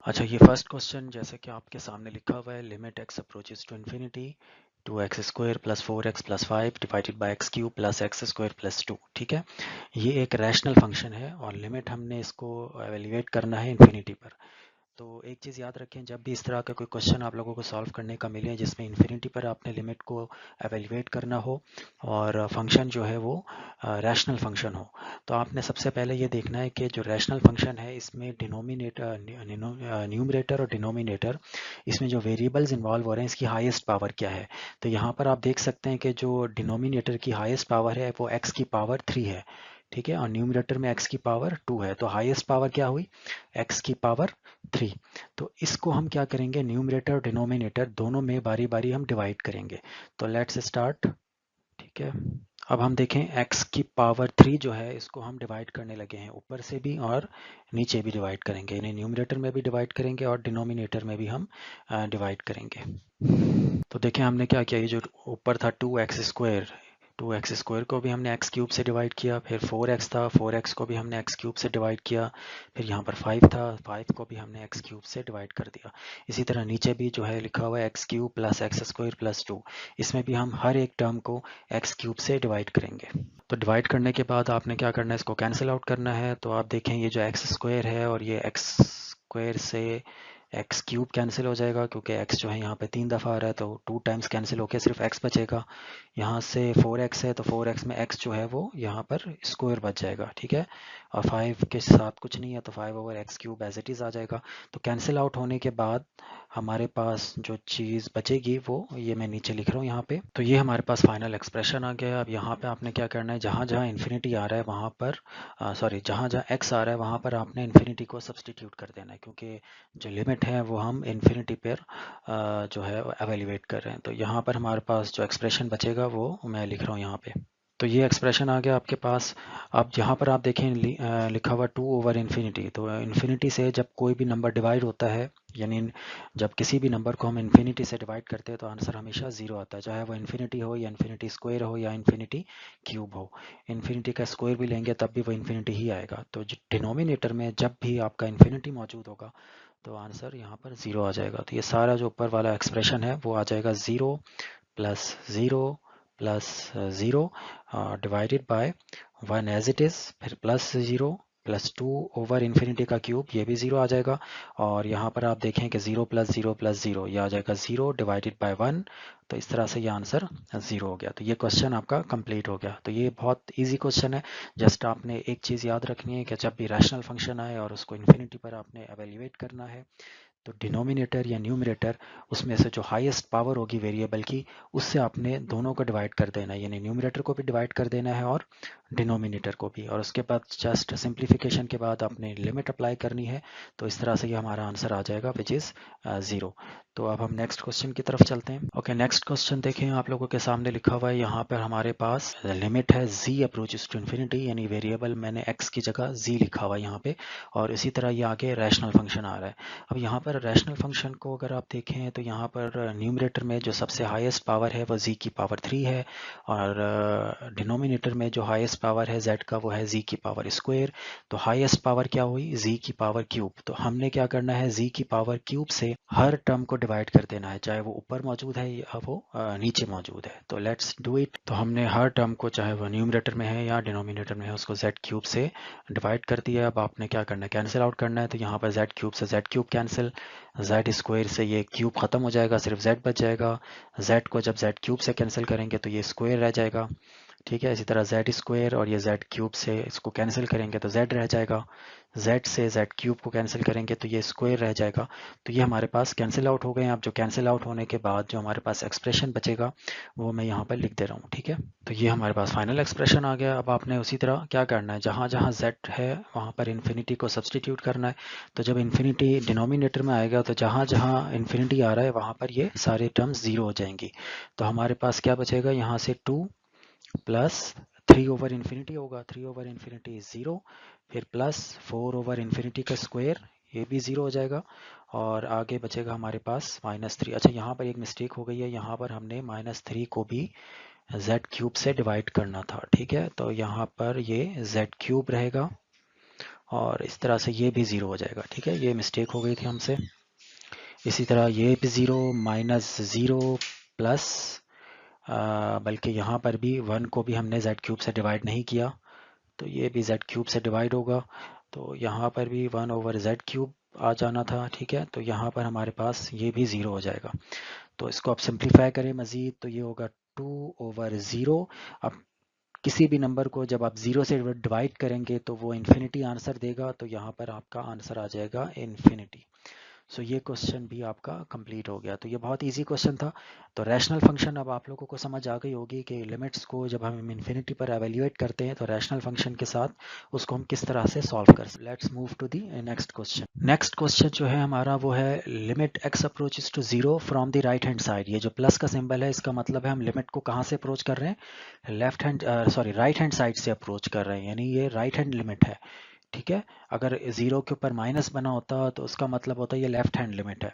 अच्छा, ये first question जैसे कि आपके सामने लिखा हुआ है, limit x approaches to infinity 2x² plus 4x plus 5 divided by x³ plus x² plus 2। ठीक है, ये एक रैशनल फंक्शन है और लिमिट हमने इसको एवेल्यूएट करना है इन्फिनिटी पर। तो एक चीज़ याद रखें, जब भी इस तरह का कोई क्वेश्चन आप लोगों को सॉल्व करने का मिले जिसमें इन्फिनिटी पर आपने लिमिट को एवेल्यूएट करना हो और फंक्शन जो है वो रैशनल फंक्शन हो, तो आपने सबसे पहले ये देखना है कि जो रैशनल फंक्शन है इसमें न्यूमरेटर और डिनोमिनेटर, इसमें जो वेरिएबल्स इन्वॉल्व हो रहे हैं इसकी हाईएस्ट पावर क्या है। तो यहाँ पर आप देख सकते हैं कि जो डिनोमिनेटर की हाईएस्ट पावर है वो x की पावर 3 है। ठीक है, और न्यूमरेटर में x की पावर 2 है, तो हाईएस्ट पावर क्या हुई, x की पावर 3। तो इसको हम क्या करेंगे, न्यूमरेटर और डिनोमिनेटर दोनों में बारी बारी हम डिवाइड करेंगे। तो लेट्स स्टार्ट। ठीक है, अब हम देखें x की पावर 3 जो है इसको हम डिवाइड करने लगे हैं, ऊपर से भी और नीचे भी डिवाइड करेंगे, यानी न्यूमरेटर में भी डिवाइड करेंगे और डिनोमिनेटर में भी हम डिवाइड करेंगे। तो देखें हमने क्या किया, ये जो ऊपर था 2x², 2x² को भी हमने x³ से डिवाइड किया, फिर 4x था, 4x को भी हमने x³ से डिवाइड किया, फिर यहाँ पर 5 था, 5 को भी हमने x³ से डिवाइड कर दिया। इसी तरह नीचे भी जो है लिखा हुआ है x³ प्लस x² प्लस 2, इसमें भी हम हर एक टर्म को x³ से डिवाइड करेंगे। तो डिवाइड करने के बाद आपने क्या करना है, इसको कैंसिल आउट करना है। तो आप देखें ये जो x² है और ये x² से x³ कैंसिल हो जाएगा, क्योंकि x जो है यहाँ पे 3 दफ़ा आ रहा है, तो 2 टाइम्स कैंसिल होकर सिर्फ x बचेगा। यहाँ से 4x है तो 4x में x जो है वो यहाँ पर स्क्वायर बच जाएगा। ठीक है, और 5 के साथ कुछ नहीं है तो 5/x³ एज इट इज़ आ जाएगा। तो कैंसिल आउट होने के बाद हमारे पास जो चीज़ बचेगी वो ये मैं नीचे लिख रहा हूँ यहाँ पे। तो ये हमारे पास फाइनल एक्सप्रेशन आ गया। अब यहाँ पे आपने क्या करना है, जहाँ जहाँ इन्फिनिटी आ रहा है वहाँ पर जहाँ जहाँ x आ रहा है वहाँ पर आपने इन्फिनिटी को सब्सटीट्यूट कर देना है, क्योंकि जो लिमिट है वो हम इन्फिनिटी पर जो है एवेल्यूएट कर रहे हैं। तो यहाँ पर हमारे पास जो एक्सप्रेशन बचेगा वो मैं लिख रहा हूँ यहाँ पे। तो ये एक्सप्रेशन आ गया आपके पास। अब यहाँ पर आप देखें लिखा हुआ 2/इन्फिनिटी। तो इन्फिनिटी से जब कोई भी नंबर डिवाइड होता है, यानी जब किसी भी नंबर को हम इन्फिनिटी से डिवाइड करते हैं तो आंसर हमेशा ज़ीरो आता है, चाहे वो इन्फिनिटी हो या इन्फिनिटी स्क्वायर हो या इन्फिनिटी क्यूब हो। इन्फिनिटी का स्क्वायर भी लेंगे तब भी वो इन्फिनिटी ही आएगा। तो डिनोमिनेटर में जब भी आपका इन्फिनिटी मौजूद होगा तो आंसर यहाँ पर ज़ीरो आ जाएगा। तो ये सारा जो ऊपर वाला एक्सप्रेशन है वो आ जाएगा 0 plus 0 plus 0 divided by 1 as it is, फिर प्लस 0 प्लस 2/इन्फिनिटी का क्यूब, ये भी 0 आ जाएगा। और यहाँ पर आप देखें कि 0 प्लस 0 प्लस 0 ये आ जाएगा 0 डिवाइडेड बाय 1। तो इस तरह से ये आंसर 0 हो गया। तो ये क्वेश्चन आपका कंप्लीट हो गया। तो ये बहुत इजी क्वेश्चन है। जस्ट आपने एक चीज़ याद रखनी है कि जब भी रैशनल फंक्शन आए और उसको इन्फिनिटी पर आपने एवेल्यूएट करना है, तो डिनोमिनेटर या न्यूमरेटर उसमें से जो हाईएस्ट पावर होगी वेरिएबल की, उससे आपने दोनों को डिवाइड कर देना है, यानी न्यूमरेटर को भी डिवाइड कर देना है और डिनोमिनेटर को भी। और उसके बाद जस्ट सिंप्लीफिकेशन के बाद आपने लिमिट अप्लाई करनी है। तो इस तरह से ये हमारा आंसर आ जाएगा विच इज़ 0। तो अब हम नेक्स्ट क्वेश्चन की तरफ चलते हैं। ओके, नेक्स्ट क्वेश्चन देखें, आप लोगों के सामने लिखा हुआ है, यहाँ पर हमारे पास लिमिट है z अप्रोचेस टू इन्फिनिटी, यानी वेरिएबल मैंने x की जगह z लिखा हुआ है यहाँ पे, और इसी तरह ये आगे रैशनल फंक्शन आ रहा है। अब यहाँ पर रैशनल फंक्शन को अगर आप देखें तो यहाँ पर न्यूमरेटर में जो सबसे हाईएस्ट पावर है वो z की पावर 3 है, और डिनोमिनेटर में जो हाईएस्ट पावर है z का वो है z की पावर स्क्वायर। तो हाईएस्ट पावर क्या हुई, z की पावर क्यूब। तो हमने क्या करना है, z की पावर क्यूब से हर टर्म को डिवाइड कर देना है, चाहे वो ऊपर मौजूद है या वो नीचे मौजूद है। तो लेट्स डू इट। तो हमने हर टर्म को, चाहे वो न्यूमरेटर में है या डिनोमिनेटर में है, उसको z³ से डिवाइड कर दिया। अब आपने क्या करना है, कैंसिल आउट करना है। तो यहाँ पर z³ से z³ कैंसिल, z² से ये क्यूब खत्म हो जाएगा, सिर्फ z बच जाएगा। z को जब z³ से कैंसिल करेंगे तो ये स्क्वायर रह जाएगा। ठीक है, इसी तरह z² और ये z³ से इसको कैंसिल करेंगे तो z रह जाएगा। z से z³ को कैंसिल करेंगे तो ये स्क्वायर रह जाएगा। तो ये हमारे पास कैंसिल आउट हो गए हैं। अब जो कैंसिल आउट होने के बाद जो हमारे पास एक्सप्रेशन बचेगा वो मैं यहाँ पर लिख दे रहा हूँ। ठीक है, तो ये हमारे पास फाइनल एक्सप्रेशन आ गया। अब आपने उसी तरह क्या करना है, जहाँ जहाँ z है वहाँ पर इन्फिनिटी को सब्सटीट्यूट करना है। तो जब इन्फिनिटी डिनोमिनेटर में आएगा तो जहाँ जहाँ इन्फिनिटी आ रहा है वहाँ पर ये सारे टर्म्स 0 हो जाएंगी। तो हमारे पास क्या बचेगा, यहाँ से 2 प्लस 3/इन्फिनिटी होगा, 3/इन्फिनिटी इज 0, फिर प्लस 4/इन्फिनिटी का स्क्वायर, ये भी 0 हो जाएगा। और आगे बचेगा हमारे पास -3। अच्छा, यहाँ पर एक मिस्टेक हो गई है, यहाँ पर हमने -3 को भी z³ से डिवाइड करना था। ठीक है, तो यहाँ पर ये z³ रहेगा और इस तरह से ये भी ज़ीरो हो जाएगा। ठीक है, ये मिस्टेक हो गई थी हमसे। इसी तरह ये भी ज़ीरो, -0 प्लस, बल्कि यहाँ पर भी 1 को भी हमने z क्यूब से डिवाइड नहीं किया, तो ये भी z क्यूब से डिवाइड होगा, तो यहाँ पर भी 1/z क्यूब आ जाना था। ठीक है, तो यहाँ पर हमारे पास ये भी ज़ीरो हो जाएगा। तो इसको आप सिंप्लीफाई करें मज़ीद, तो ये होगा 2/0। अब किसी भी नंबर को जब आप ज़ीरो से डिवाइड करेंगे तो वो इन्फिनिटी आंसर देगा, तो यहाँ पर आपका आंसर आ जाएगा इन्फिनिटी। सो ये क्वेश्चन भी आपका कंप्लीट हो गया। तो ये बहुत इजी क्वेश्चन था। तो रैशनल फंक्शन अब आप लोगों को समझ आ गई होगी कि लिमिट्स को जब हम इन्फिनिटी पर एवेल्यूएट करते हैं तो रैशनल फंक्शन के साथ उसको हम किस तरह से सॉल्व कर सकते हैं। Let's move to the next question. Next question जो है हमारा वो है limit x approaches to 0 from the right hand side. ये जो प्लस का सिंबल है इसका मतलब है हम लिमिट को कहाँ से अप्रोच कर रहे हैं, left hand sorry right hand side से अप्रोच कर रहे हैं, यानी ये राइट हैंड लिमिट है। ठीक है, अगर ज़ीरो के ऊपर माइनस बना होता तो उसका मतलब होता है ये लेफ्ट हैंड लिमिट है।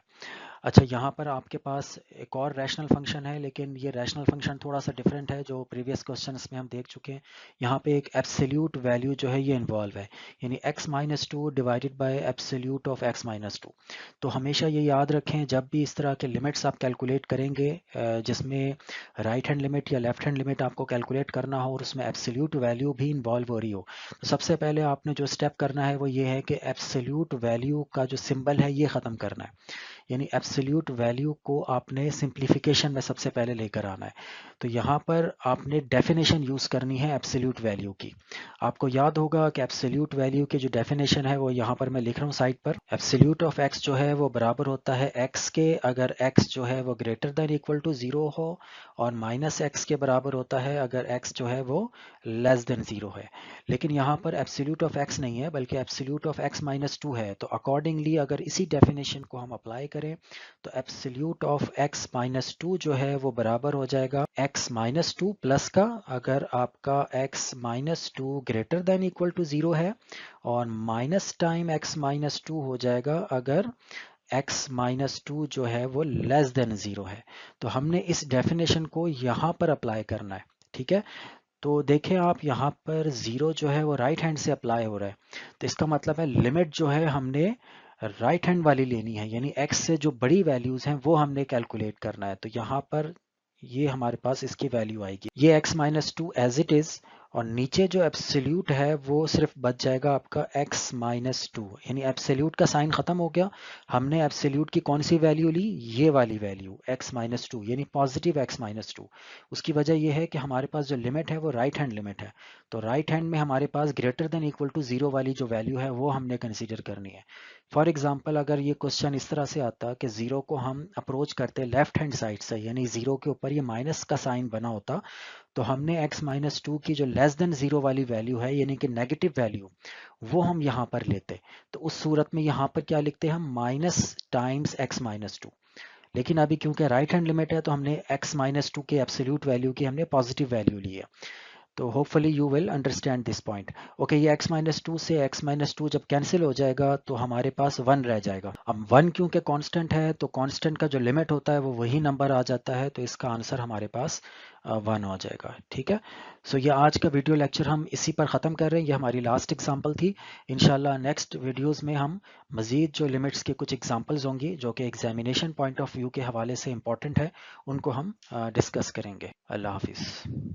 अच्छा, यहाँ पर आपके पास एक और रैशनल फंक्शन है, लेकिन ये रैशनल फंक्शन थोड़ा सा डिफरेंट है जो प्रीवियस क्वेश्चंस में हम देख चुके हैं। यहाँ पे एक एब्सोल्यूट वैल्यू जो है ये इन्वॉल्व है, यानी x-2 divided by absolute of x-2। तो हमेशा ये याद रखें जब भी इस तरह के लिमिट्स आप कैलकुलेट करेंगे जिसमें राइट हैंड लिमिट या लेफ्ट हैंड लिमिट आपको कैलकुलेट करना हो और उसमें एब्सोल्यूट वैल्यू भी इन्वॉल्व हो रही हो, तो सबसे पहले आपने जो स्टेप करना है वो ये है कि एब्सोल्यूट वैल्यू का जो सिंबल है ये ख़त्म करना है, यानी एब्सोल्यूट वैल्यू को आपने सिंप्लीफिकेशन में सबसे पहले लेकर आना है। तो यहाँ पर आपने डेफिनेशन यूज़ करनी है एब्सोल्यूट वैल्यू की। आपको याद होगा कि एब्सोल्यूट वैल्यू की जो डेफिनेशन है वो यहाँ पर मैं लिख रहा हूँ साइड पर। एब्सोल्यूट ऑफ x जो है वो बराबर होता है x के अगर x जो है वो ग्रेटर देन इक्वल टू 0 हो, और माइनस x के बराबर होता है अगर x जो है वो लेस देन 0 है। लेकिन यहाँ पर एब्सोल्यूट ऑफ x नहीं है बल्कि एब्सोल्यूट ऑफ x-2 है, तो अकॉर्डिंगली अगर इसी डेफिनेशन को हम अप्लाई करें तो एब्सोल्यूट ऑफ x-2 जो है वो बराबर हो जाएगा x-2 प्लस का अगर आपका x-2 greater than equal to 0 है, और माइनस टाइम x-2 हो जाएगा अगर x-2 जो है वो लेस देन 0 है। तो हमने इस डेफिनेशन को यहाँ पर अप्लाई करना है। ठीक है, तो देखें आप यहाँ पर 0 जो है वो राइट हैंड से अप्लाई हो रहा है, तो इसका मतलब है लिमिट जो है हमने राइट हैंड वाली लेनी है, यानी x से जो बड़ी वैल्यूज हैं वो हमने कैलकुलेट करना है। तो यहाँ पर ये हमारे पास इसकी वैल्यू आएगी, ये x-2 एज इट इज, और नीचे जो एब्सोल्यूट है वो सिर्फ बच जाएगा आपका x-2, यानी एब्सोल्यूट का साइन खत्म हो गया। हमने एब्सोल्यूट की कौन सी वैल्यू ली, ये वाली वैल्यू x-2, यानी पॉजिटिव x-2। उसकी वजह यह है कि हमारे पास जो लिमिट है वो राइट हैंड लिमिट है, तो राइट हैंड में हमारे पास ग्रेटर देन इक्वल टू 0 वाली जो वैल्यू है वो हमने कंसीडर करनी है। फॉर एग्जांपल अगर ये क्वेश्चन इस तरह से आता कि 0 को हम अप्रोच करते लेफ्ट हैंड साइड से, यानी 0 के ऊपर ये माइनस का साइन बना होता, तो हमने x-2 की जो लेस देन 0 वाली वैल्यू है यानी कि नेगेटिव वैल्यू, वो हम यहाँ पर लेते। तो उस सूरत में यहाँ पर क्या लिखते हैं हम, माइनस टाइम्स x-2। लेकिन अभी क्योंकि राइट हैंड लिमिट है तो हमने x-2 के एब्सोल्यूट वैल्यू की हमने पॉजिटिव वैल्यू ली है। तो hopefully you will understand this point. Okay, ये x-2 से x-2 जब कैंसिल हो जाएगा तो हमारे पास 1 रह जाएगा। अब 1 क्योंकि कांस्टेंट है तो कांस्टेंट का जो लिमिट होता है वो वही नंबर आ जाता है, तो इसका आंसर हमारे पास 1 हो जाएगा। ठीक है, सो ये आज का वीडियो लेक्चर हम इसी पर ख़त्म कर रहे हैं, ये हमारी लास्ट एग्जाम्पल थी। इंशाल्लाह नेक्स्ट वीडियोज़ में हम मज़ीद जो लिमिट्स के कुछ एग्जाम्पल्स होंगी जो कि एग्जामिनेशन पॉइंट ऑफ व्यू के हवाले से इंपॉर्टेंट है, उनको हम डिस्कस करेंगे। अल्लाह हाफिज़।